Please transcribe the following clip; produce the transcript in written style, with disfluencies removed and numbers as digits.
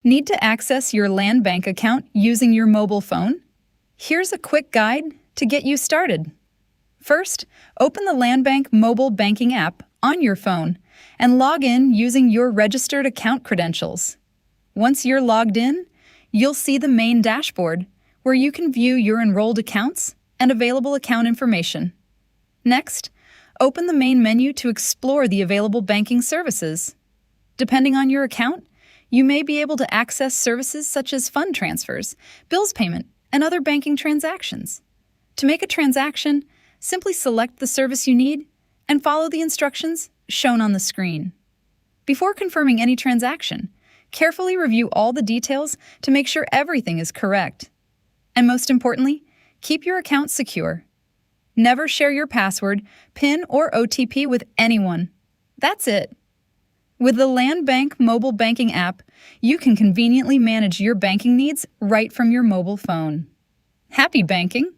Need to access your LANDBANK account using your mobile phone? Here's a quick guide to get you started. First, open the LANDBANK mobile banking app on your phone and log in using your registered account credentials. Once you're logged in, you'll see the main dashboard where you can view your enrolled accounts and available account information. Next, open the main menu to explore the available banking services. Depending on your account, you may be able to access services such as fund transfers, bills payment, and other banking transactions. To make a transaction, simply select the service you need and follow the instructions shown on the screen. Before confirming any transaction, carefully review all the details to make sure everything is correct. And most importantly, keep your account secure. Never share your password, PIN, or OTP with anyone. That's it. With the LANDBANK mobile banking app, you can conveniently manage your banking needs right from your mobile phone. Happy banking!